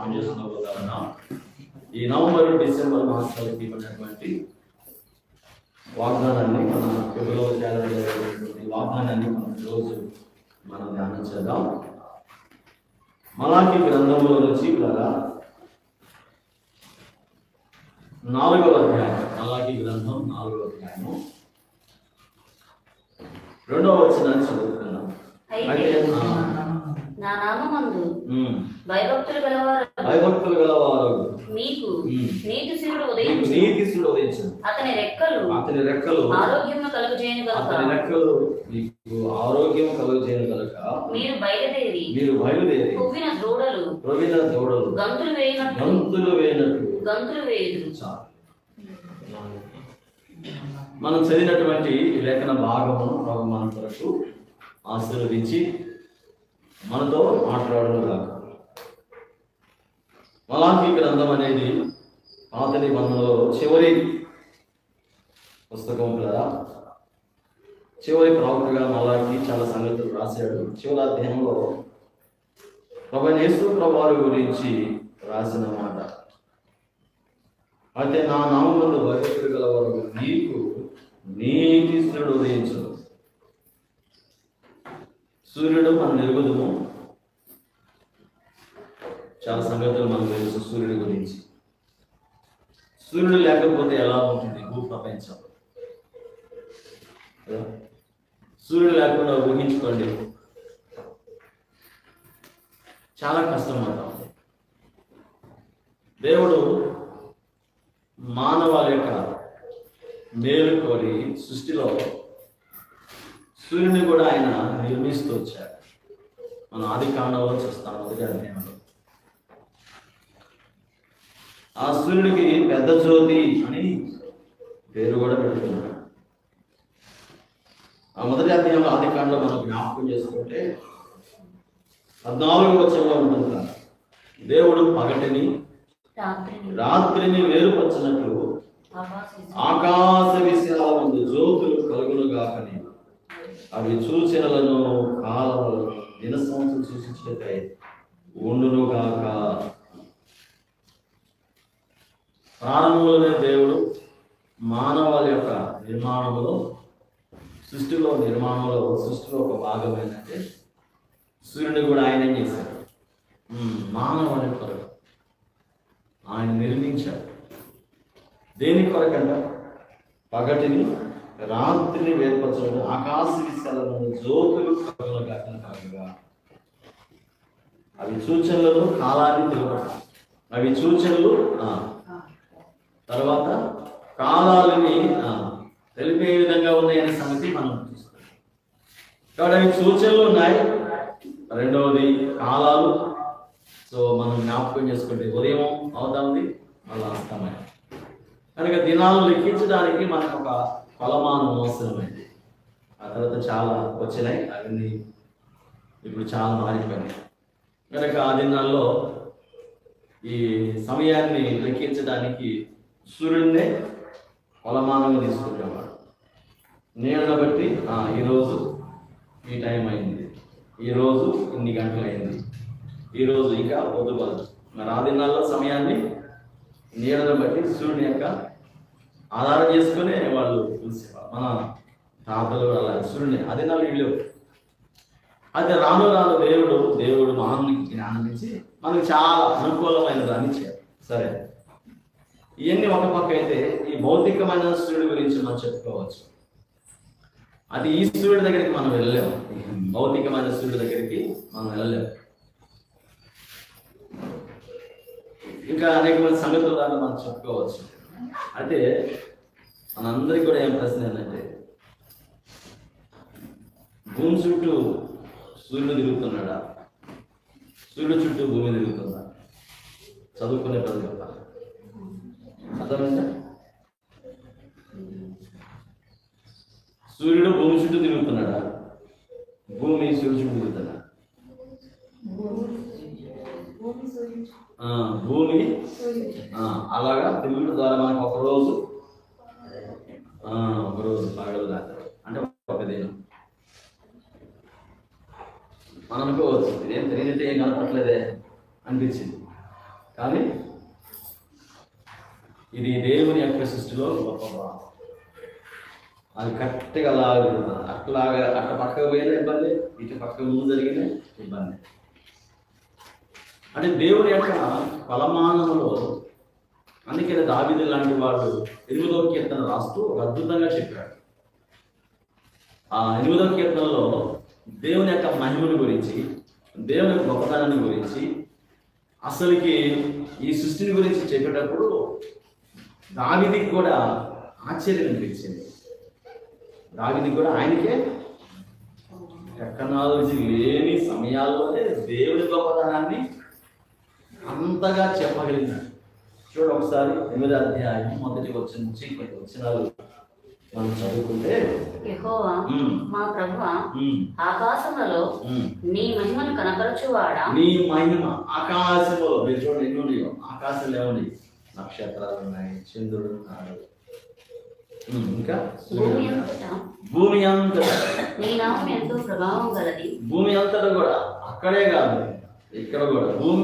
జ్ఞాపకం చేసుకోగలనా ఈ November December మాసాలకి ఇవ్వనటువంటి వాగ్దానాన్ని మన ఫిబ్రవరి వాగ్దానాన్ని మనం రోజు మనం ధ్యానం చేద్దాం. మలాకి గ్రంథంలో నుంచి కదా 4వ అధ్యాయం, మలాకి గ్రంథం 4వ అధ్యాయము 2వ వచనాన్ని చదువుతున్నాం. నా నామమందు భయభక్తులు గలవారు మీకు నీతిశూరుడు ఉదయించును. అతని రెక్కలు ఆరోగ్యమును కలుగజేయును గనుక మీరు బయలుదేరి కొవ్విన దూడలు గంతులు వేయుదురు. మనం చదివినటువంటి లేఖన భాగమును ప్రభు మన కొరకు ఆశీర్వదించి మనతో మాట్లాడడం కాక. మలాకి గ్రంథం అనేది పాత నిబంధనలో చివరి పుస్తకం కదా. చివరి ప్రవక్తగా మలాకి చాలా సంగతులు రాశాడు. చివరి అధ్యాయంలో ప్రభువైన యేసు ప్రభువారి గురించి రాసిన మాట, అయితే నా నామమునందు భయభక్తులు గలవారు నీకు నీతిశూరుడు ఉదయించును. సూర్యుడు మనం ఎరుగుదము, చాలా సంగతులు మనకు తెలుసు సూర్యుడి గురించి. సూర్యుడు లేకపోతే ఎలా ఉంటుంది భూ ప్రపంచం? సూర్యుడు లేకుండా ఊహించుకోండి, చాలా కష్టం అవుతాం. దేవుడు మానవాళి యొక్క మేలు కోరి సృష్టిలో సూర్యుని కూడా ఆయన నిర్మిస్తూ వచ్చాడు. మనం ఆది కాండంలో చూస్తాం, మొదటి అధ్యాయంలో. ఆ సూర్యుడికి పెద్ద జ్యోతి అని పేరు కూడా పెట్టుకున్నాడు. ఆ మొదటి అధ్యాయంలో ఆది కాండంలో మనం జ్ఞాపకం చేసుకుంటే 14వ వచనంలో ఉంటుంది, దేవుడు పగటిని రాత్రిని వేరుపరచినట్లు ఆకాశ విశాల ముందు జ్యోతులు కలుగునుగాకని అవి సూచనలను కాలములను దిన సంవత్సరం సూచించటకై ఉండునుగాక. ప్రారంభంలోనే దేవుడు మానవాళి యొక్క నిర్మాణంలో సృష్టిలో ఒక భాగం ఏంటంటే సూర్యుని కూడా ఆయన ఏం చేశాడు? మానవాళి కొరకు ఆయన నిర్మించాడు. దేని కొరకంట? పగటిని రాత్రిని వేర్పరచడం, ఆకాశ విశాలను జ్యోతులు కలుగునుగాక. అవి సూచనలను కాలాన్ని తెలుపడం, అవి సూచనలు తర్వాత కాలాలని తెలిపే విధంగా ఉన్నాయనే సంగతి మనం చూస్తాం. కాబట్టి అవి సూచనలు ఉన్నాయి. రెండవది కాలాలు. సో మనం జ్ఞాపకం చేసుకుంటే ఉదయం అవుతా ఉంది, మళ్ళీ అస్తమయం. కనుక దినాలు లెక్కించడానికి మనకు ఒక కొలమానం అవసరమైంది. ఆ తర్వాత చాలా వచ్చినాయి, అవన్నీ ఇప్పుడు చాలా మారిపోయినాయి. కనుక ఆ దినాల్లో ఈ సమయాన్ని లెక్కించడానికి సూర్యుడినే కొలమానంగా తీసుకునేవాడు. నీళ్ళను బట్టి ఈరోజు ఈ టైం అయింది, ఈరోజు ఇన్ని గంటలు అయింది, ఈరోజు ఇంకా పొద్దుపడదు. మరి ఆ దినాల్లో సమయాన్ని నీళ్ళను బట్టి సూర్యుని యొక్క ఆధారం చేసుకునే వాళ్ళు చూసేవాళ్ళు. మన తాతలు అలా సూర్యుని ఆ దినాలు ఇల్లు. అయితే రాను రాను దేవుడు మానవునికి జ్ఞానం ఇచ్చి మనకు చాలా అనుకూలమైన దాన్ని చేయాలి. సరే, ఇవన్నీ ఒక పక్క అయితే ఈ భౌతికమైన సూర్యుడి గురించి మనం చెప్పుకోవచ్చు. అది ఈ సూర్యుడి దగ్గరికి మనం వెళ్ళలేము, భౌతికమైన సూర్యుడి దగ్గరికి మనం వెళ్ళలేము. ఇంకా అనేకమైన సంగతుల ద్వారా మనం చెప్పుకోవచ్చు. అయితే మనందరికీ కూడా ఏం ప్రశ్న ఏంటంటే, భూమి చుట్టూ సూర్యుడు తిరుగుతున్నాడా, సూర్యుడు చుట్టూ భూమి తిరుగుతుందా? చదువుకునే ప్రతి ఒక్క అర్థమైందా? సూర్యుడు భూమి చుట్టూ తిరుగుతున్నాడా, భూమి సూర్యుడు చుట్టూ తిరుగుతున్నాడా? భూమి అలాగా తిరుగుడు ద్వారా మనకు ఒకరోజు పగలు దాకా అంటే ఒక దినం మనం అనుకోవచ్చు, ఇదేం తెలియదంటే ఏం కనపట్లేదే అనిపించింది. కానీ ఇది దేవుని యొక్క సృష్టిలో గొప్ప భాగం. అది కరెక్ట్గా అట్లాగా అట్లా పక్కకు పోయిన ఇబ్బంది, ఇటు పక్కకు ముందు జరిగిన ఇబ్బంది. అంటే దేవుని యొక్క ఫలమానంలో, అందుకే దావీదు లాంటి వాడు 8వ కీర్తన రాస్తూ అద్భుతంగా చెప్పాడు. ఆ 8వ కీర్తనలో దేవుని యొక్క మహిమను గురించి, దేవుని యొక్క గొప్పతనాన్ని గురించి, అసలుకి ఈ సృష్టిని గురించి చెప్పేటప్పుడు దావీదుకి కూడా ఆశ్చర్యం అనిపించింది. దావీదుకి కూడా ఆయనకే టెక్నాలజీ లేని సమయాల్లోనే దేవుని గొప్పతనాన్ని అంతగా చెప్పగలిగినాడు. చూడ ఒకసారి 8వ అధ్యాయం మొదటి వచ్చిన నుంచి కొన్ని వచనాలు మనం చదువుకుంటే, యెహోవా మా ప్రభువా, ఆకాశములలో నీ మహిమను కనపరచువాడా. నీ మహిమ ఆకాశంలో, మీరు చూడండి ఎన్ని ఉన్నాయో, ఆకాశంలో ఏమున్నాయి, నక్షత్రాలు ఉన్నాయి, చంద్రుడు ఉన్నాడు, ఇంకా భూమి అంతటా నీ నామం ఎంతో ప్రభావం గలది. భూమి అంతటా కూడా, అక్కడే కాదు ఇక్కడ కూడా, భూమి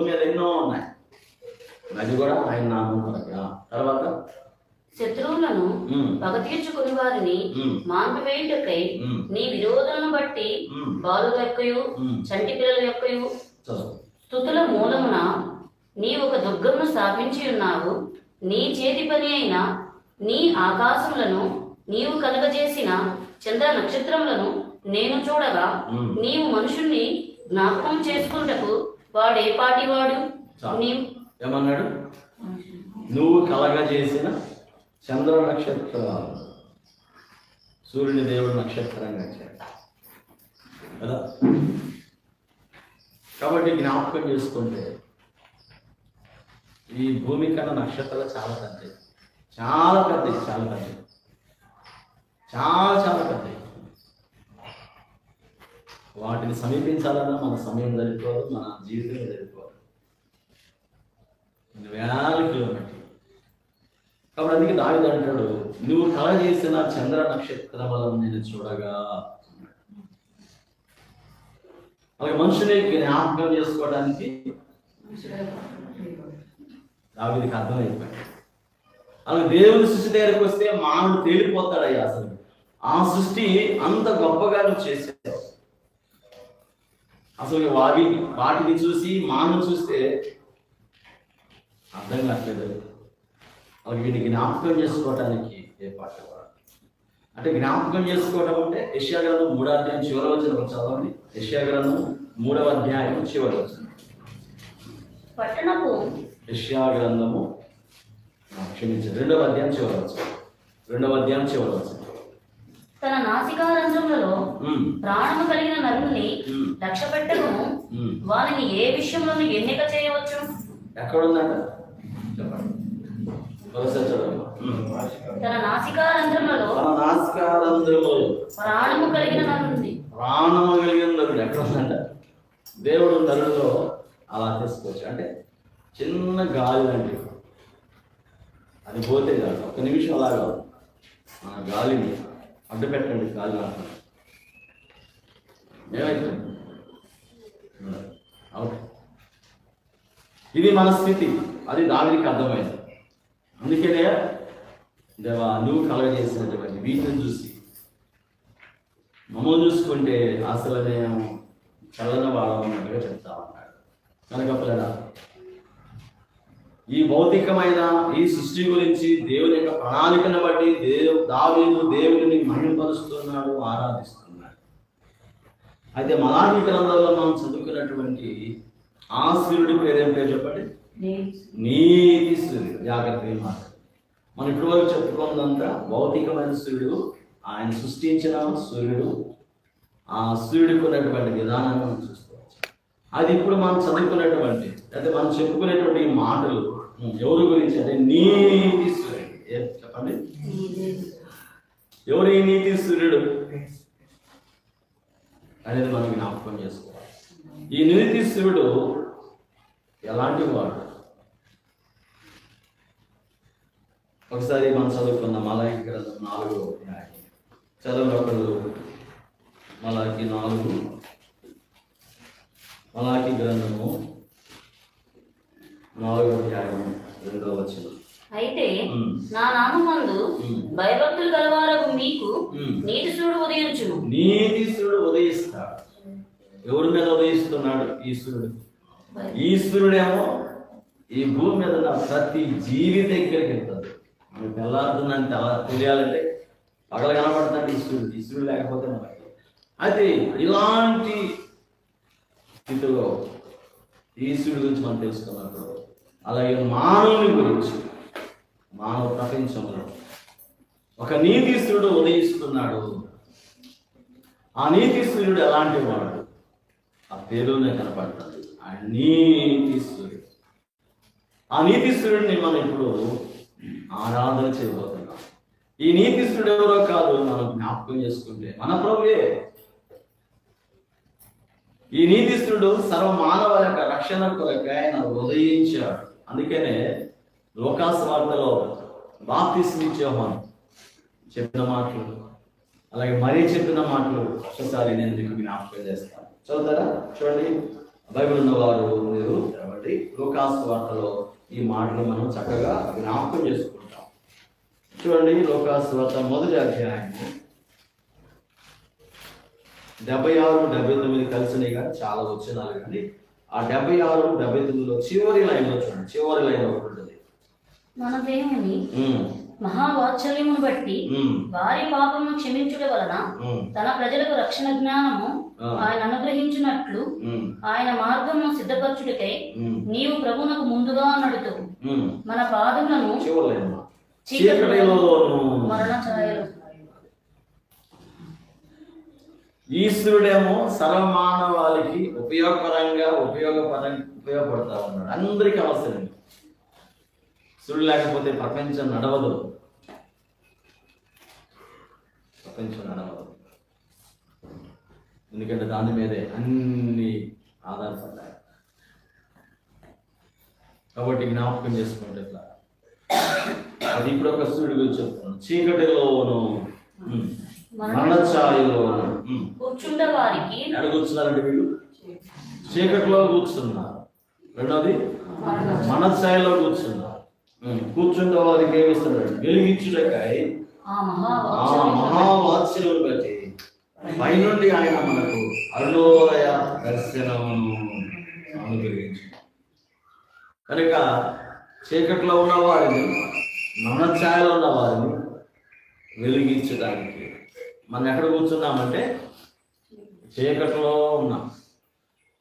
మీద ఎన్నో ఉన్నాయి. అది కూడా ఆయన నామం కొరకే. తర్వాత శత్రువులను పగ తీర్చుకుని వారిని మాన్పివేయుటకై నీ విరోధులను బట్టి బాలుల యొక్కయు చంటి పిల్లల యొక్కయు స్తుతుల మూలమున నీ ఒక దుర్గమును స్థాపించి ఉన్నావు. నీ చేతి పని అయిన నీ ఆకాశములను నీవు కలుగజేసిన చంద్ర నక్షత్రములను నేను చూడగా, నీవు మనుషుణ్ణి జ్ఞాపకం చేసుకున్నటకు వాడే పాటివాడు. ఏమన్నాడు? నువ్వు కలగజేసిన చంద్ర నక్షత్రాలు, సూర్యుని దేవుడు నక్షత్రంగా కదా. కాబట్టి జ్ఞాపకం చేసుకుంటే ఈ భూమి కన్నా నక్షత్రాలు చాలా పెద్దవి, చాలా పెద్దవి, చాలా పెద్దవి, చాలా పెద్దవి. వాటిని సమీపించాలన్నా మన సమయం సరిపోదు, మన జీవితం సరిపోదు, వేల కిలోమీటర్లు. కాబట్టి అందుకే దావీదు అంటాడు, నువ్వు కలగజేసిన చంద్ర నక్షత్రములను నేను చూడగా. అలాగే మనుషుని జ్ఞాపకం చేసుకోవడానికి దావీదుకి అర్థమైపోయాడు. అలాగే దేవుని సృష్టి దగ్గరికి వస్తే మానవుడు తేలిపోతాడయ్యా. అసలు ఆ సృష్టి అంత గొప్పగా నువ్వు చేసావు. అసలు వాటిని చూసి మానవుని చూస్తే అర్థం కావట్లేదు. వీటిని జ్ఞాపకం చేసుకోవటానికి ఏ పాట అంటే జ్ఞాపకం చేసుకోవడం అంటే యెషయా గ్రంథం 3వ అధ్యాయం చివరి వచనం చదవండి. యెషయా గ్రంథం 3వ అధ్యాయం చివరి వచనం. యెషయా గ్రంథము క్షమించండి 2వ అధ్యాయం చివరి వచనం. 2వ అధ్యాయం చివరి వచనం. తన నాసికారంధ్రములలో ప్రాణము కలిగిన నరుని లక్ష్యపెట్టకును, వారిని ఏ విషయంలోనూ ఎన్నిక చేయవచ్చు. ఎక్కడుందంట చెప్పండి. తన నాసికారంధ్రములలో ప్రాణము కలిగిన నరుడు ఎక్కడ ఉందంట? దేవుడు నరుడులో అలా తీసుకోవచ్చు. అంటే చిన్న గాలి లాంటి, అది పోతే కాదు, ఒక్క నిమిషం అలాగా మన గాలిని అడ్డు పెట్టండి. గాలి లాంటి ఏమైతుంది? ఇది మన స్థితి. అది దావీదుకి అర్థమైంది. అందుకనే దేవా నువ్వు కలగజేసినటువంటి వీటిని చూసి మమ్మల్ని చూసుకుంటే అసలు నేను చల్లన వాడమన్నట్టుగా చెప్తా ఉన్నాడు. కనుక పిల్లడా, ఈ భౌతికమైన ఈ సృష్టి గురించి దేవుని యొక్క ప్రణాళికను బట్టి దావీదు దేవుడిని మహిమపరుస్తున్నాడు, ఆరాధిస్తున్నాడు. అయితే మలాఖీ గ్రంథంలో మనం చదువుకున్నటువంటి ఆ సూర్యుడి పేరేం పేరు చెప్పండి? నీతి సూర్యుడు. జాగ్రత్తగా మాట. మనం ఇప్పటి వరకు చెప్పుకున్నంతా భౌతికమైన సూర్యుడు, ఆయన సృష్టించిన సూర్యుడు, ఆ సూర్యుడికి ఉన్నటువంటి విధానాన్ని మనం చూసుకోవచ్చు. అది ఇప్పుడు మనం చదువుకున్నటువంటి అయితే మనం చెప్పుకునేటువంటి మాటలు ఎవరి గురించి అంటే నీతి సూర్యుడు. చెప్పండి, ఎవరు ఈ నీతి సూర్యుడు అనేది మనం జ్ఞాపకం చేసుకోవాలి. ఈ నీతి సూర్యుడు ఎలాంటి వాడు? ఒకసారి మనం చదువుకున్న మలాఖీ గ్రంథం 4వ అధ్యాయం చదువు. ఒకళ్ళు మలాఖీ 4, మలాఖీ గ్రంథము 4వ అధ్యాయం 2వ వచనం. అయితే నా నామమందు భయభక్తులు గలవారకు మీకు నీతిశూరుడు ఉదయించును. నీతిశూరుడు ఉదయిస్తాడు. ఎవరి మీద ఉదయిస్తున్నాడు? ఈశ్వరుడు. ఈశ్వరుడేమో ఈ భూమి మీద ఉన్న ప్రతి జీవి దగ్గరికి వెళ్తాడు. మనకు తెల్లారుతుందంటే అలా తెలియాలంటే పగల కనపడుతుంది ఈశ్వరుడు. ఈశ్వరుడు లేకపోతే మనకి. అయితే ఇలాంటి స్థితిలో ఈశ్వరుడి గురించి మనం తెలుసుకున్నప్పుడు, అలాగే మానవుని గురించి, మానవ ప్రపంచంలో ఒక నీతిశ్వరుడు ఉదయిస్తున్నాడు. ఆ నీతిశ్వరుడు ఎలాంటి వాడు? ఆ పేరునే కనపడుతుంది, ఆ నీతిశ్వరుడు. ఆ నీతిశ్వరుడిని మనం ఇప్పుడు ఆరాధన చేయబోతున్నాం. ఈ నీతిశ్వరుడు ఎవరో కాదు, మనం జ్ఞాపకం చేసుకుంటే మన ప్రభువే. ఈ నీతిశ్వరుడు సర్వమానవ యొక్క రక్షణ కొరకు ఆయన ఉదయించాడు. అందుకనే లోకాసు వార్తలో బాప్తిస్మం ఇచ్చే యోహాను చెప్పిన మాటలు, అలాగే మరీ చెప్పిన మాటలు ఒకసారి నేను మీకు జ్ఞాపకం చేస్తాను. చదువుతారా? చూడండి, బైబిల్ ఉన్నవారు మీరు కాబట్టి లోకాసు వార్తలో ఈ మాటలు మనం చక్కగా జ్ఞాపకం చేసుకుంటాం. చూడండి, లోకాసు వార్త 1వ అధ్యాయం 76, 79 కలిసినాయి కానీ చాలా వచ్చినారు. కానీ ఆ 76, 79లో చివరి లైన్లో చూడండి, చివరి లైన్ ఒకటి ఉంటుంది. మన దేవుని మహావాత్సల్యమును బట్టి వారి పాపమును క్షమించుట వలన తన ప్రజలకు రక్షణ జ్ఞానము ఆయన అనుగ్రహించినట్లు ఆయన మార్గమును సిద్ధపరచుటకై నీవు ప్రభువునకు ముందుగా నడుతూ మన పాదములను మరణ ఛాయలు. ఈశ్వరుడేమో సర్వమానవాళికి ఉపయోగపడతా ఉన్నాడు. అందరికీ అవసరం. ఈశ్వరుడు లేకపోతే ప్రపంచం నడవదు. ఎందుకంటే దాని మీదే అన్ని ఆధారపడ్డాయి. కాబట్టి జ్ఞాపకం చేసుకుంటే ఇట్లా అది ఇప్పుడు ఒక సూర్యుడి గురించి చెప్తాను. చీకటిలోను మరణఛాయలోను కూర్చుండే వారికి కూర్చున్నారంటే వీళ్ళు చీకటిలో కూర్చున్నారు. రెండోది మరణఛాయలో కూర్చున్నారు. కూర్చుండే వారికి ఏమిస్తున్నాడు? వెలిగించుటకై ఆ మహావాత్సల్యమును బట్టి పైనుండి ఆయన మనకు అరుణోదయ దర్శనమును అనుగ్రహించు. కనుక చీకట్లో ఉన్న వారిని, మరణఛాయలో ఉన్న వారిని వెలిగించడానికి మనం ఎక్కడ కూర్చున్నామంటే చీకట్లో ఉన్నాం.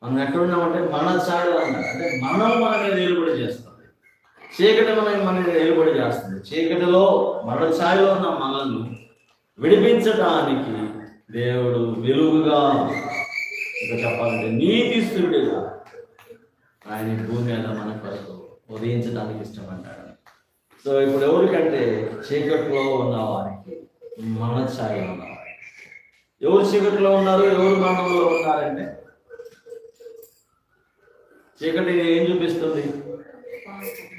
మనం ఎక్కడున్నామంటే మరణఛాయలో ఉన్నాం. అంటే మనం మన మీద ఏలుబడి చేస్తుంది. చీకటి మన మీద ఏలుబడి చేస్తుంది. చీకటిలో మరణఛాయలో ఉన్న మనల్ని విడిపించడానికి దేవుడు వెలుగుగా, ఇంకా చెప్పాలంటే నీతిస్తుడిగా ఆయన భూమి మీద మన కొరకు ఉదయించడానికి ఇష్టపడ్డాడు. సో ఇప్పుడు ఎవరికంటే చీకట్లో ఉన్న వారికి, మరణఛాయలో ఉన్నవారికి. ఎవరు చీకటిలో ఉన్నారు, ఎవరు మరణంలో ఉన్నారంటే చీకటి ఏం చూపిస్తుంది?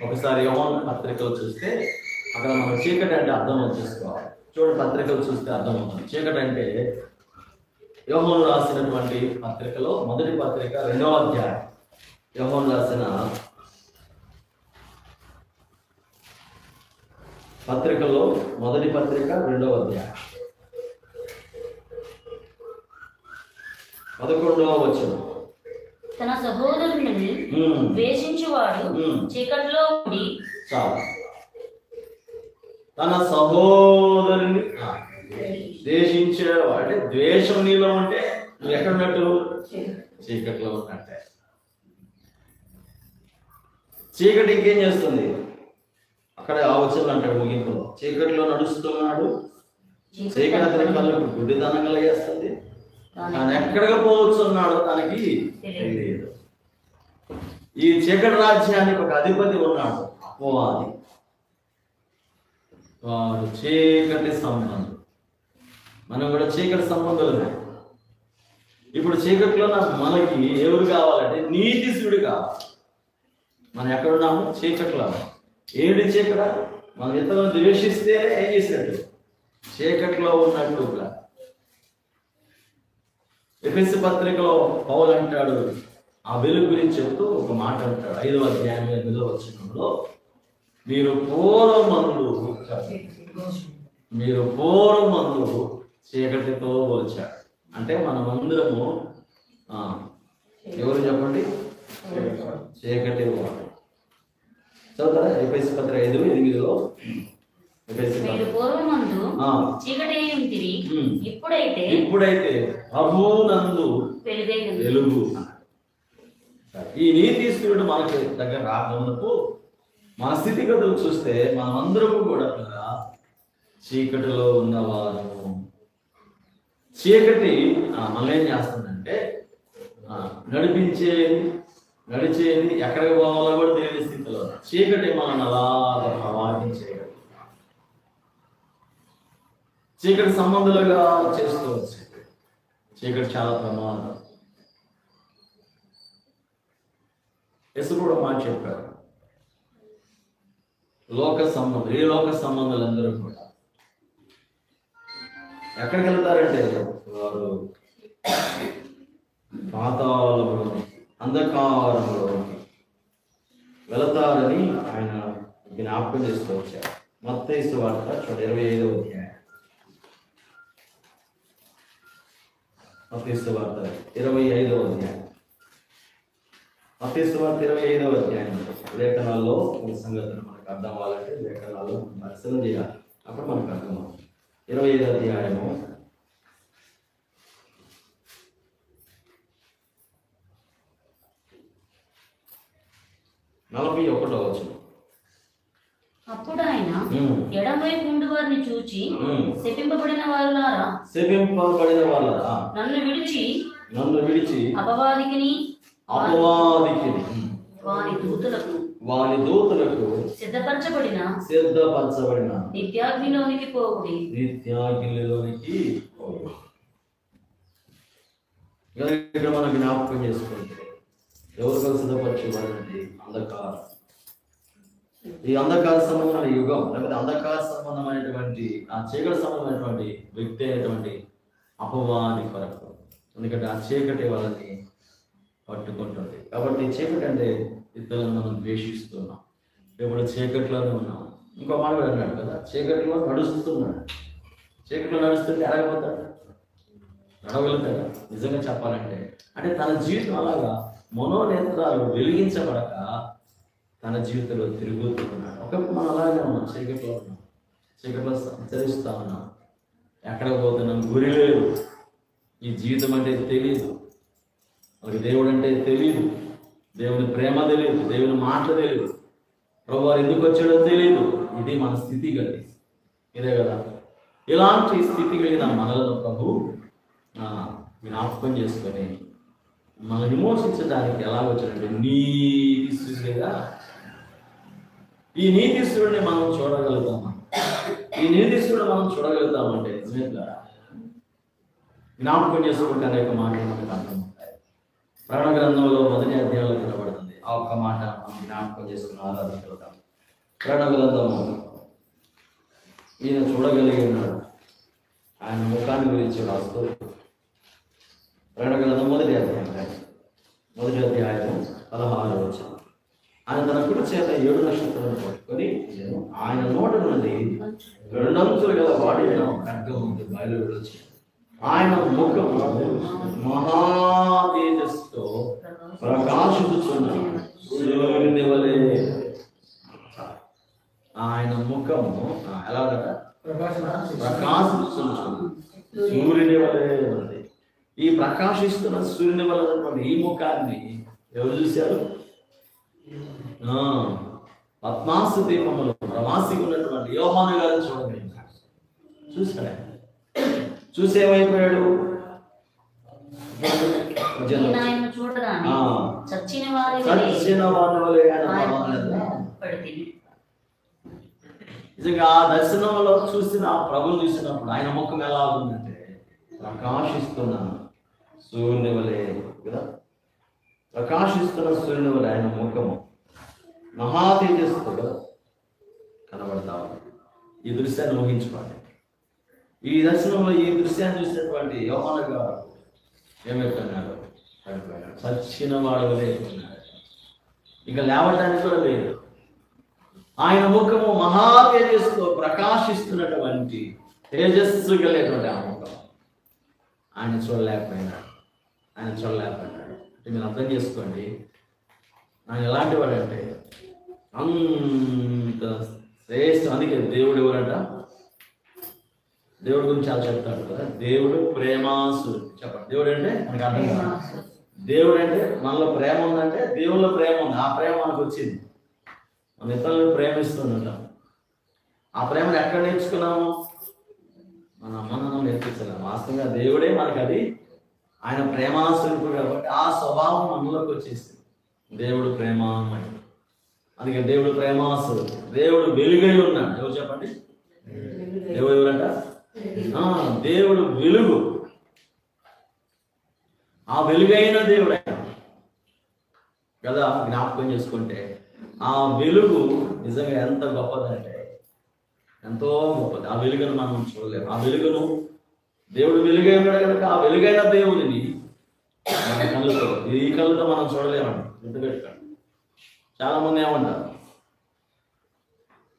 ఒకసారి యోహాను పత్రికలు చూస్తే అక్కడ మనం చీకటి అంటే అర్థం వచ్చేసుకోవాలి. చూడండి, పత్రికలు చూస్తే అర్థం అవుతుంది. చీకటి అంటే యోహాను రాసినటువంటి పత్రికలో మొదటి పత్రిక 2వ అధ్యాయం, యోహాను రాసిన పత్రికలో మొదటి పత్రిక 2వ అధ్యాయం 11వ వచనం. తన సహోదరుని ద్వేషించువాడు చీకటిలో ఉండి చాలు. తన సహోదరుని ద్వేషించేవాడే. ద్వేషం నీలో ఉంటే నువ్వు ఎక్కడున్నట్టు? చీకటిలో ఉన్నట్టే. చీకటి ఇంకేం చేస్తుంది? అక్కడ ఆ వచనం అంటాడు ముగింపులో, చీకటిలో నడుస్తున్నాడు, చీకటి అతని కళ్ళకు గుడ్డితనం కలిగేస్తుంది, తాను ఎక్కడికి పోవచ్చున్నాడో తనకి తెలియదు. ఈ చీకటి రాజ్యానికి ఒక అధిపతి ఉన్నాడు, అపవాది. వాడు చీకటి సంబంధం. మనం కూడా చీకటి సంబంధాలు. ఇప్పుడు చీకటిలో మనకి ఎవరు కావాలంటే నీతిశుడు కావాలి. మనం ఎక్కడున్నాము? చీకట్లో. ఏడు చీకట? మనం ఇతరులను ద్వేషిస్తే ఏం చేసినట్టు? చీకట్లో ఉన్నట్టుగా. ఎఫెసీ పత్రికలో పౌలు అంటాడు, ఆ వెలుగు గురించి చెప్తూ ఒక మాట అంటాడు 5వ అధ్యాయం 8వ వచనంలో, మీరు పూర్వమందు చీకటితో పోల్చాడు. అంటే మనమందరము ఎవరు చెప్పండి? చీకటి వాడు. చదువుతారా? ఎఫెసీ పత్రిక 5:8లో ఇప్పుడైతే ప్రభువునందు వెలుగు. ఈ నీతిస్తుడు మనకి దగ్గర రాకముందుకు మన స్థితిగతులు చూస్తే మనమందరము కూడా చీకటిలో ఉన్నవారు. చీకటి మనల్ని ఏం చేస్తుందంటే నడిచేది ఎక్కడికి పోవాలో కూడా తెలియని స్థితిలో చీకటి మనల్ని అలాగా ప్రవాహించేయగలదు. చీకటి సంబంధులుగా చేస్తూ వచ్చేది. చీకటి చాలా ప్రమాదం. యేసు కూడా మాట చెప్పారు, ఈ లోక సంబంధులందరూ కూడా ఎక్కడికి వెళ్తారంటే వారు పాతాళంలో అంధకారంలో వెళతారని ఆయన జ్ఞాపకం చేస్తూ వచ్చారు. మత్తయి సువార్త 25వ అధ్యాయం. మత్తయి సువార్త 25వ అధ్యాయం. మత్తయి సువార్త 25వ అధ్యాయం. లేఖనాల్లో ఈ సంగతులు మనకు అర్థం అవ్వాలంటే లేఖనాల్లో పరిశీలన చేయాలి, అప్పుడు మనకు అర్థం అవుతుంది. 25వ అధ్యాయము 41వ వచనం. అప్పుడు ఆయన ఎడమవైపు ఉండు వారిని చూచి, శపింపబడిన వారులారా, నన్ను విడిచి అపవాదికిని వాని దూతలకు సిద్ధపరచబడిన నిత్యాగ్నిలోనికి పోవుడి. ఇక్కడ మనం జ్ఞాపకం చేసుకుంటే ఎవరు సిద్ధపరచబడినది? అంధకారం. ఈ అంధకార సంబంధమైన యుగం, లేకపోతే అంధకార సంబంధమైనటువంటి ఆ చీకటి సంబంధమైనటువంటి వ్యక్తి అయినటువంటి అపవాది కొరకు. ఎందుకంటే ఆ చీకటి వాళ్ళని పట్టుకుంటుంది. కాబట్టి చీకటి అంటే ఇతరులను మనం ద్వేషిస్తున్నాం. ఇప్పుడు చీకటిలోనే ఉన్నాం. ఇంకో మాట కూడా అన్నాడు కదా, చీకటిలో నడుస్తున్నాడు. చీకటిలో నడుస్తుంటే ఎడగపోతాడు, నడవగలుగుతాడు. నిజంగా చెప్పాలంటే అంటే తన జీవితం అలాగా మనోనేత్రాలు వెలిగించబడక తన జీవితంలో తిరుగుతున్నాడు. ఒకప్పుడు మనం అలాగే ఉన్నాం, చీకట్లో ఉన్నాం, చీకట్లో సంచరిస్తూ ఉన్నాం, ఎక్కడికి పోతున్నాం, గురి లేదు. ఈ జీవితం అంటే తెలియదు, మనకి దేవుడు అంటే తెలియదు, దేవుని ప్రేమ తెలియదు, దేవుని మాటలు తెలియదు, ప్రభు ఎందుకు వచ్చాడో తెలియదు. ఇది మన స్థితి గతి, ఇదే కదా. ఇలాంటి స్థితి కలిగిన మనలను ప్రభు జ్ఞాపకం చేసుకొని మనం విమోచించడానికి ఎలా వచ్చాడంటే నీతిస్తుడిగా. ఈ నీతిస్తుడిని మనం చూడగలుగుతామా? ఈ నీతిస్తుడిని మనం చూడగలుగుతామంటే నిజంగా జ్ఞాపకం చేసుకుంటే అనేక మాటలు మనకు అర్థమవుతాయి. ప్రకటన గ్రంథంలో 1వ అధ్యాయంలో కనబడుతుంది. ఆ ఒక్క మాట మనం జ్ఞాపకం చేసుకుని ఆరాధించగలుగుతాం. ప్రకటన గ్రంథము ఈయన చూడగలిగి ఉన్నాడు. ఆయన ముఖాన్ని గురించి రాస్తూ ప్రకటన గ్రంథం 1వ అధ్యాయం 16వ వచనం. ఆయన తన కుడి చేత 7 నక్షత్రాలను పట్టుకొని ఆయన నోట నుండి 2 అంచులు గల వాడి ఖడ్గం బయలు విడొచ్చి ఆయన ముఖం మహా తేజస్సుతో ప్రకాశించుచున్న సూర్యుని వలె. ఆయన ముఖము ఎలాగట? ప్రకాశిస్తున్న సూర్యుని వలె ఉంది. ఈ ప్రకాశిస్తున్న సూర్యుని వలన ఈ ముఖాన్ని ఎవరు చూశారు? పద్మాసు దీపములు ప్రవాసిగా ఉన్నటువంటి యోహాను గారిని చూడగలిగారు. చూసాడు. చూసేమైపోయాడు? చచ్చిన వారి వలె నిజంగా ఆ దర్శనంలో చూసిన ప్రభుని చూసినప్పుడు ఆయన ముఖం ఎలా ఉందంటే ప్రకాశిస్తున్న సూర్యుని వలె కదా. ప్రకాశిస్తున్న సూర్యుని వలె ఆయన ముఖము మహా తేజస్సుతో కదా కనబడతా ఉంది. ఈ దృశ్యాన్ని ఊహించుకోండి. ఈ దర్శనంలో ఈ దృశ్యాన్ని చూసినటువంటి యోహాను గారు ఏమైపోయినారు? చచ్చిన వాడు లేకున్నాడు, ఇక లేవటానికి కూడా లేదు. ఆయన ముఖము మహా తేజస్సుతో ప్రకాశిస్తున్నటువంటి తేజస్సు కలిగినటువంటి ఆ ముఖం ఆయన చూడలేకపోయినాడు. అంటే మీరు అర్థం చేసుకోండి, ఆయన ఎలాంటి వాడు అంటే అంత శ్రేష్ఠ. అందుకే దేవుడు ఎవరంట, దేవుడి గురించి చాలా చెప్తాడు కదా, దేవుడు ప్రేమాసుడు. చెప్పండి, దేవుడు అంటే మనకు అర్థం కాదు. దేవుడు అంటే మనలో ప్రేమ ఉందంటే దేవుళ్ళలో ప్రేమ ఉంది. ఆ ప్రేమ మనకు వచ్చింది, మన ఇతరులను ప్రేమిస్తుంటాం. ఆ ప్రేమను ఎక్కడ నేర్చుకున్నాము? మన అమ్మను నేర్పించలేము. వాస్తవంగా దేవుడే మనకు అది, ఆయన ప్రేమాస్వరూపుడు కాబట్టి ఆ స్వభావం మనలోకి వచ్చేసింది. దేవుడు ప్రేమమయం. అందుకే దేవుడు ప్రేమాస్వరూపుడు. దేవుడు వెలుగై ఉన్నాడు. ఎవరు చెప్పండి? దేవుడు ఎవరంట? దేవుడు వెలుగు. ఆ వెలుగైన దేవుడు కదా. జ్ఞాపకం చేసుకుంటే ఆ వెలుగు నిజంగా ఎంత గొప్పదంటే ఎంతో గొప్పది. ఆ వెలుగును మనం చూడలేము. ఆ వెలుగును దేవుడు వెలుగై ఉన్నాడు కనుక ఆ వెలుగైన దేవుడిని మన కళ్ళతో, ఈ కళ్ళతో మనం చూడలేమండి. గుర్తుపెట్టుకోండి. చాలా మంది ఏమంటారు,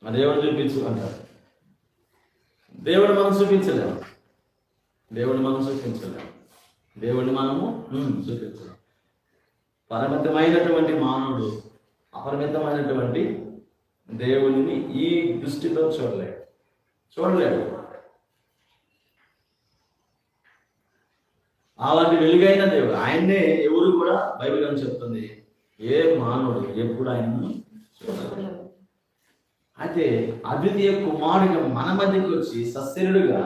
ఆ దేవుడు చూపించు అంటారు. దేవుడు మనం చూపించలేము. దేవుడిని మనము చూపించలేము. పరిమితమైనటువంటి మానవుడు అపరిమితమైనటువంటి దేవుడిని ఈ దృష్టితో చూడలేడు. అలాంటి వెలుగైన దేవుడు ఆయన్నే ఎవరు కూడా బైబిల్ అని చెప్తుంది, ఏ మానవుడు ఎప్పుడు ఆయనను చూడలేదు. అయితే అద్వితీయ కుమారుడిగా మన మధ్యకి వచ్చి సశరీరుడుగా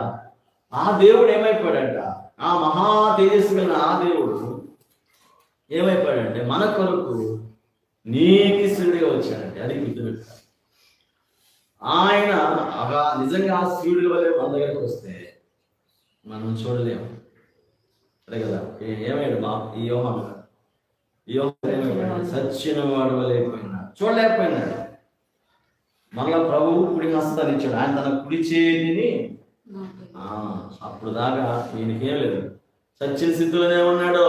ఆ దేవుడు ఏమైపోయాడంట, ఆ మహా తేజస్సు గల ఆ దేవుడు ఏమైపోయాడంటే మన కొరకు నీతిశూరుడిగా వచ్చాడంటే. అది గుర్తుపెట్టాడు. ఆయన నిజంగా ఆ సూర్యుడి వల్లే మన దగ్గరకు వస్తే మనం చూడలేము. అదే కదా ఏమయ్యాడు ఈ యోహాను ఏమైపోయాడు? సచ్చిన వాడు వల్ల అయిపోయినాడు, చూడలేకపోయినాడు. మళ్ళా ప్రభువు కుడి హస్తాన్ని ఇచ్చాడు. ఆయన తన కుడి చేతిని అప్పుడు దాకా ఈయనకేం లేదు, సచ్చిన స్థితిలోనే ఉన్నాడు.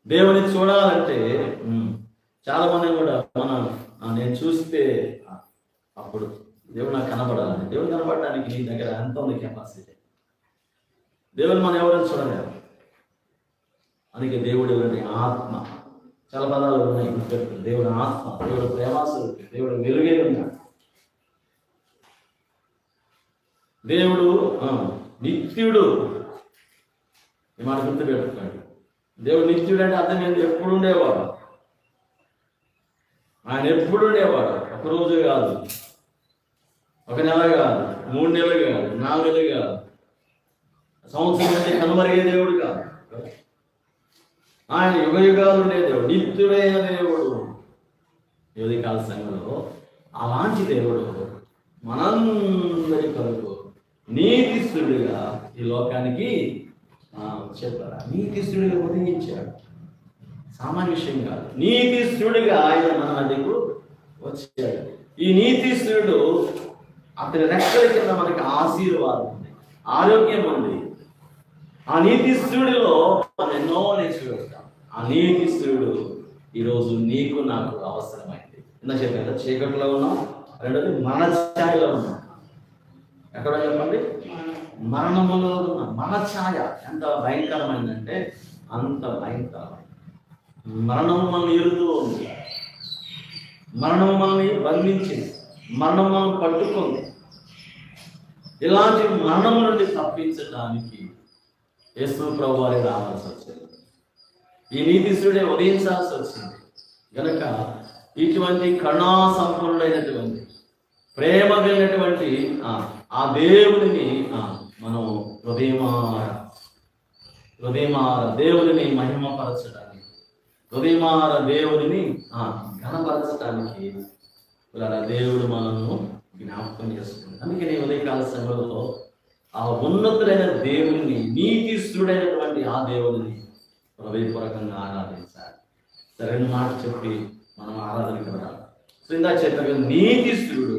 దేవుని చూడాలంటే చాలా మంది కూడా నేను చూస్తే అప్పుడు దేవుడు నాకు కనబడాలని. దేవుడు కనబడడానికి నీ దగ్గర ఎంత ఉంది కెపాసిటీ? దేవుడు మనం ఎవరైనా చూడలేరు. అందుకే దేవుడు ఎవరంటే ఆత్మ. చాలా పదాలు ఉన్నాయి. దేవుడు ఆత్మ, దేవుడు ప్రేమాస్వరూపి, దేవుడు వెలుగై ఉన్నాడు. దేవుడు నిత్యుడు. ఈ మాట గుర్తుపెట్టుకోండి. దేవుడు నిత్యుడు అంటే అర్థం ఏంటి? ఎప్పుడు ఉండేవాడు. ఆయన ఎప్పుడు ఉండేవాడు. ఒక రోజు కాదు, ఒక నెల కాదు, 3 నెలలు కాదు, 4 నెలలు కాదు, సంవత్సరం అంటే కనుమరిగే దేవుడు కాదు. ఆయన యుగ యుగాలు ఉండే దేవుడు, నిత్యుడైన దేవుడు. యువతికాల సంఘంలో అలాంటి దేవుడు మనందరి కొరకు నీతిస్తుడిగా ఈ లోకానికి చెప్పారు. నీతిస్తుడిగా ఉదయించాడు. సామాన్య విషయం కాదు. నీతిస్తుడిగా ఆయన మన మధ్యకు వచ్చాడు. ఈ నీతిస్తుడు అతని రెక్కల కింద మనకి ఆశీర్వాదం ఉంది, ఆరోగ్యం ఉంది. ఆ నీతిస్తుడిలో మనం ఎన్నో నేర్చుకుంటాం. ఆ నీతిస్తుడు ఈరోజు నీకు నాకు అవసరమైంది. ఇందా చెప్పాను, చీకట్లో ఉన్నాం. రెండోది మరణఛాయలో ఉన్నాం. ఎక్కడ చెప్పండి? మరణములో ఉన్నాం. మరణఛాయ ఎంత భయంకరమైందంటే అంత భయంకరమైంది. మరణం మనల్ని ఎరుతూ ఉంది, మరణం మనల్ని బంధించింది, మరణం మనం పట్టుకుంది. ఇలాంటి మరణం నుండి తప్పించడానికి యేసు ప్రభు వారి రావాల్సి వచ్చింది. ఈ నీతిశూడే ఉదయించాల్సి వచ్చింది. కనుక ఇటువంటి కరుణా సంపన్నుడైనటువంటి ప్రేమ కలిగినటువంటి ఆ దేవుడిని మనం హృదయమార దేవుడిని మహిమపరచడానికి, హృదయమార దేవుడిని ఘనపరచడానికి దేవుడు మనల్ని జ్ఞాపకం చేసుకుంది. అందుకే నేను ఉదయకాల సమయంలో ఆ ఉన్నతుడైన దేవుడిని, నీతిస్తుడైనటువంటి ఆ దేవుడిని హృదయపూర్వకంగా ఆరాధించాలి. సరైన మాట చెప్పి మనం ఆరాధనకు వెళ్ళాలి. సో ఇందా చెప్పారు, నీతిస్తుడు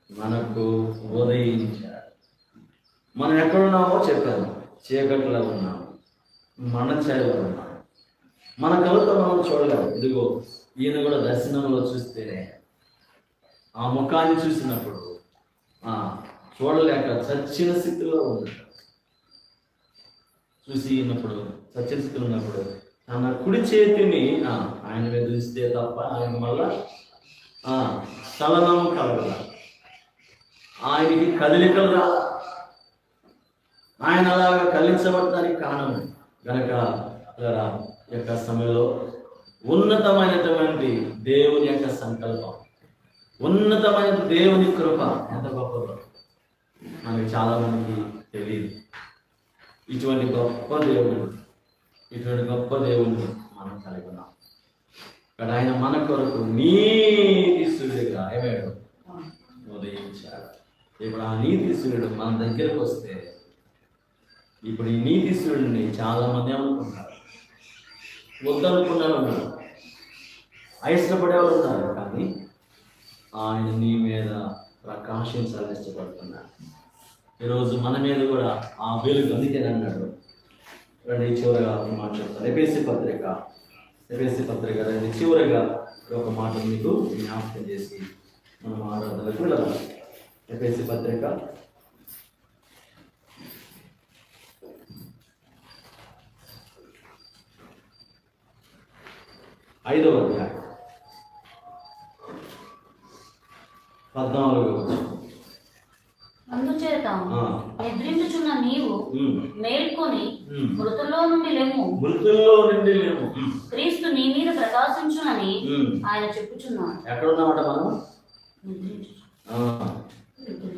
మనకు ఉదయించాడు. మనం ఎక్కడున్నామో చెప్పాను, చీకట్లో ఉన్నాము. మన చేయాలి. మన కళ్ళతో మనం చూడలేము. ఇదిగో ఈయన కూడా దర్శనంలో చూస్తే ఆ ముఖాన్ని చూసినప్పుడు చూడలేక చచ్చిన స్థితిలో ఉన్నాడు. చూసి ఉన్నప్పుడు చచ్చిన స్థితిలో ఉన్నప్పుడు తన కుడి చేతిని ఆయన మీద ఉంచితే తప్ప ఆయన వల్ల చలనం కలగల, ఆయనకి కదలికలు రాల. ఆయన అలాగా కలిగించబడటానికి కారణం కనుక యొక్క సమయంలో ఉన్నతమైనటువంటి దేవుని యొక్క సంకల్పం, ఉన్నతమైన దేవుని కృప ఎంత గొప్పదో మనకి చాలా మందికి తెలియదు. ఇటువంటి గొప్ప దేవుని మనం కలిగి ఉన్నాం. ఇక్కడ ఆయన మన కొరకు నీతి సూర్యుడిగా ఏమాడు ఉదయించాడు. ఇప్పుడు ఆ నీతి సూర్యుడు మన దగ్గరకు వస్తే, ఇప్పుడు ఈ నీతి సూర్యుడిని చాలా మంది అనుకుంటారు, వద్దనుకున్నారు ఉన్నారు, అయిష్టపడేవాళ్ళు ఉన్నారు. కానీ ఆయన నీ మీద ప్రకాశించాలని ఇష్టపడుతున్నారు. ఈరోజు మన మీద కూడా ఆ వెలుగు అందుకేనన్నాడు. చివరగా ఒక మాట చెప్తాను. ఎఫెసీ పత్రిక చివరగా ఒక మాట మీకు జ్ఞాపకం చేసి మనం ఆరాధనకు వెళ్ళాలి. ఎఫెసీ పత్రిక 5వ అధ్యాయం 14వ వచనం. అందుచేత నిద్రించుచున్న నీవు మేల్కొని మృతుల్లో నుండి లేము, క్రీస్తు నీ మీద ప్రకాశించునని ఆయన చెప్పుచున్నాడు. ఎక్కడున్నామాట మనం?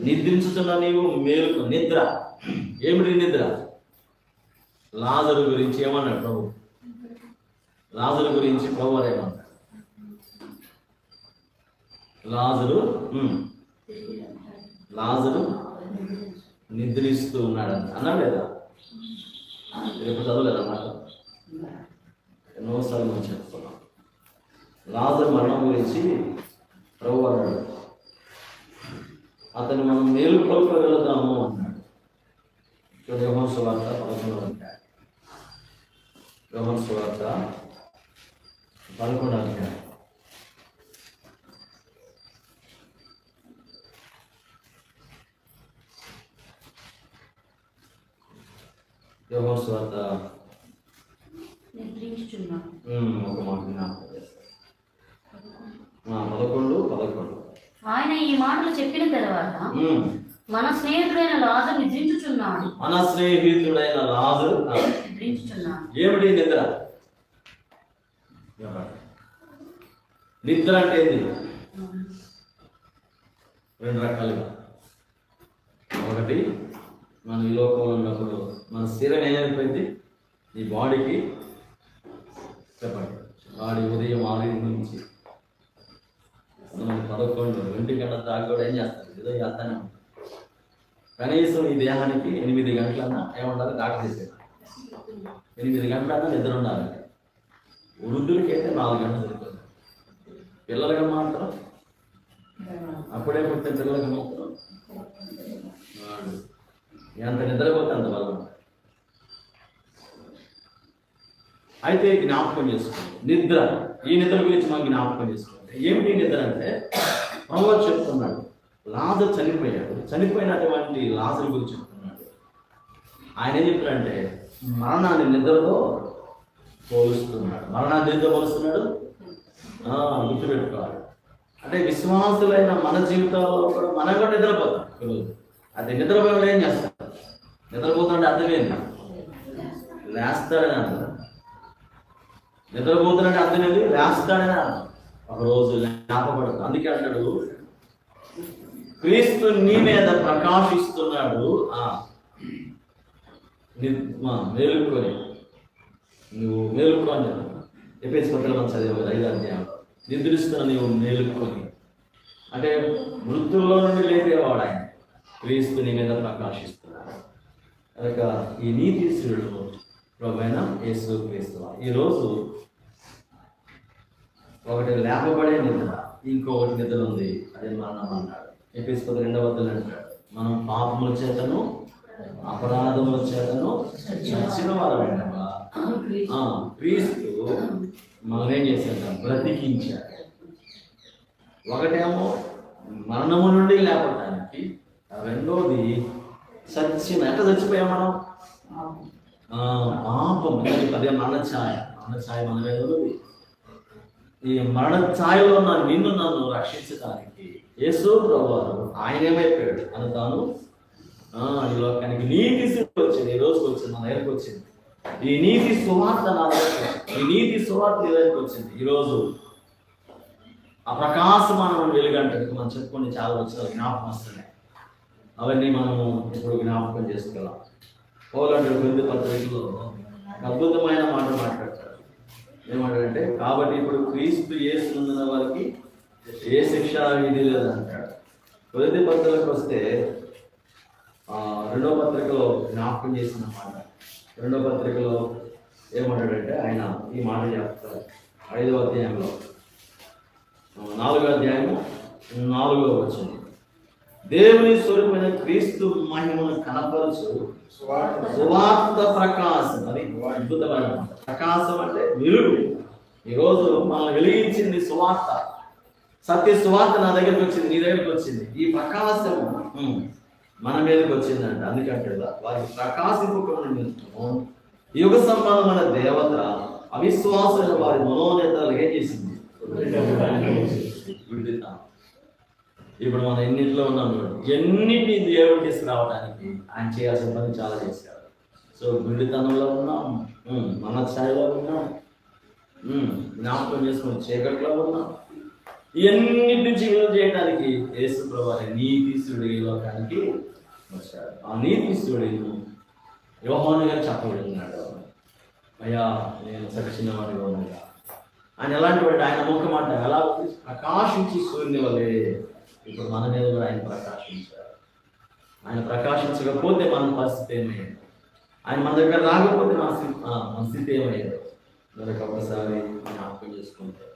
నిద్రించుచున్న నీవు మేలుకు. నిద్ర ఏమిటి? నిద్ర. లాజరు గురించి ఏమన్నాడు ప్రభు? లాజరు గురించి ప్రభు ఏమన్నాడు? లాజరు నిద్రిస్తూ ఉన్నాడంట అన్నాడు లేదా? రేపు చదవలేదన్నమాట. ఎన్నోసార్లు మనం చెప్తున్నాం. లాజరు మరణం గురించి ప్రభు అన్నాడు, అతను మనం మేలుకొల్పగలుగుతాము అన్నాడు. యోహాను సువార్త 11వ అధ్యాయం. యోహాను సువార్త 11వ అధ్యాయం. యోహాను సువార్త ఒక మాట 11. ఆయన ఈ మాటలు చెప్పిన తర్వాత మన స్నేహితుడైన లాజరు నిద్రించుచున్నాడు. ఏమిటి నిద్ర? నిద్ర అంటే ఏంది? రెండు రకాలుగా. ఒకటి, మన ఈ లోకంలో ఉన్నప్పుడు మన శరీరం ఏమైపోయింది? ఈ బాడీకి చెప్పండి, బాడీ ఉదయం 6 నుంచి 11, 2 గంటల దాకా కూడా ఏం చేస్తారు? ఏదో చేస్తానే ఉంటారు. కనీసం ఈ దేహానికి 8 గంటలన్నా ఏముండాలి? డాక్టర్ చేసేది 8 గంటలన్నా నిద్ర ఉండాలి. వృద్ధులకైతే 4 గంటలు సరిపోతుంది. పిల్లలకి మాత్రం అప్పుడే పుట్టిన పిల్లలకి మాత్రం ఎంత నిద్రపోతే అంత బలం. అయితే జ్ఞాపకం చేసుకోండి నిద్ర. ఈ నిద్ర గురించి మనం జ్ఞాపకం చేసుకోండి. ఏమిటి నిద్ర అంటే, ప్రభువు చెప్తున్నాడు, లాజరు చనిపోయాడు. చనిపోయినటువంటి లాజరు గురించి చెప్తున్నాడు. ఆయన ఏం చెప్తున్నాడంటే మరణాన్ని నిద్రతో పోలుస్తున్నాడు. మరణాన్ని నిద్రతో పోలుస్తున్నాడు. గుర్తుపెట్టుకోవాలి. అంటే విశ్వాసులైన మన జీవితంలో కూడా మనం కూడా నిద్రపోతాం. అది నిద్రపోయి ఏం చేస్తాడు? నిద్రపోతుంటే అర్థమేంటి? లేస్తాడని అర్థం. నిద్రపోతున్నట్టు అర్థమేంటి? లేస్తాడని అర్థం. ఒకరోజు లేపబడతాడు. అందుకే అంటాడు, క్రీస్తు నీ మీద ప్రకాశిస్తున్నాడు, మేలుకొని నువ్వు మేలుకొని. ఎఫెసీ పత్రిక మనం చదివాము 5వ అధ్యాయం. నిద్రిస్తున్న నీవు మేలుకొని అంటే మృతుల్లో నుండి లేపేవాడు ఆయన. క్రీస్తు నీ మీద ప్రకాశిస్తున్నాడు. కనుక ఈ నీతి సూర్యుడు ప్రభువైన యేసు క్రీస్తు. ఈరోజు ఒకటి లేపబడే నిద్ర, ఇంకొకటి నిద్ర ఉంది, అది మరణం అన్నాడు. ఎఫెసీ పత్రిక 2వ అధ్యాయం అంటాడు, మనం పాపముల చేతను అపరాధముల చేతను చచ్చిన వారమైనవా క్రీస్తు మనల్ని ఏం చేశాడు? బ్రతికించాడు. ఒకటేమో మరణము నుండి లేపడానికి, రెండోది ఎట్లా చచ్చిపోయాం మనం? పాపం. అదే మరణఛాయ మన మీద ఉంది. ఈ మరణ ఛాయలో ఉన్న నిన్ను నన్ను రక్షించడానికి యేసు ప్రభువారు ఆయన ఏమైపోయాడు అని తాను ఈ లోకానికి నీతి వచ్చింది. ఈ రోజుకి వచ్చింది, మన దగ్గరకు వచ్చింది. ఈ నీతి సువార్త నా దగ్గర, ఈ నీతి సువార్త నీ దగ్గరకు వచ్చింది. ఈరోజు ఆ ప్రకాశమాన వెలుగంటే మనం చెప్పుకొని చాలా వచ్చిన జ్ఞాపకం వస్తున్నాయి. అవన్నీ మనము ఇప్పుడు జ్ఞాపకం చేసుకెళ్ళాం. పౌలు కొరింథీ పత్రికలో అద్భుతమైన మాట మాట్లాడతాడు. ఏమంటాడంటే, కాబట్టి ఇప్పుడు క్రీస్తు యేసునందున వారికి ఏ శిక్ష విధి లేదంటాడు. కొరింథీ పత్రికలకు వస్తే 2వ పత్రికలో జ్ఞాపకం చేసిన మాట. 2వ పత్రికలో ఏమంటాడంటే ఆయన ఈ మాట చెప్తారు. 5వ అధ్యాయంలో 4వ అధ్యాయము 4వ వచనం, దేవుని స్వరూపమైన క్రీస్తు మహిమను కనపరచు సువార్త ప్రకాశం. అది అద్భుతమైన ప్రకాశం అంటే వెలుగు. ఈరోజు మనల్ని వెలిగించింది సువార్త, సత్య సువార్త నా దగ్గరికి వచ్చింది, నీ దగ్గరికి వచ్చింది. ఈ ప్రకాశము మన మీదకి వచ్చిందంట. అందుకంటే వారి ప్రకాశింపకుండా నిమిత్తము యుగ సంబంధమైన దేవత అవిశ్వాసమైన వారి మనోనేతలు ఏం చేసింది? విడుదల. ఇప్పుడు మనం ఎన్నింటిలో ఉన్నాం, ఎన్నింటినీ దేవుడు తీసుకురావడానికి ఆయన చేయాల్సిన పని చాలా చేశాడు. సో గుండెతనంలో ఉన్నాం, మన స్థాయిలో ఉన్నాం, జ్ఞాపకం చేసుకుని చీకట్లో ఉన్నాం. ఇవన్నిటి నుంచి విలువ చేయడానికి యేసు ప్రభువు నీతిస్తుడు ఈ లోకానికి వచ్చాడు. ఆ నీతిస్తుడు యోహాను గారు చెప్పబడినాడు, అయ్యా నేను సచ్చినవాడిగా ఉండగా. ఆయన ఎలాంటి వాడు? ఆయన ముఖమాట ఎలా ప్రకాశించి సూర్యుని వల్లే ఇప్పుడు మన మీద కూడా ఆయన ప్రకాశించారు. ఆయన ప్రకాశించకపోతే మన పరిస్థితి ఏమయ్యేది? ఆయన మన దగ్గర రాకపోతే మన స్థితి ఏమయ్యేది? మరొక ఒకసారి జ్ఞాపకం చేసుకుంటారు.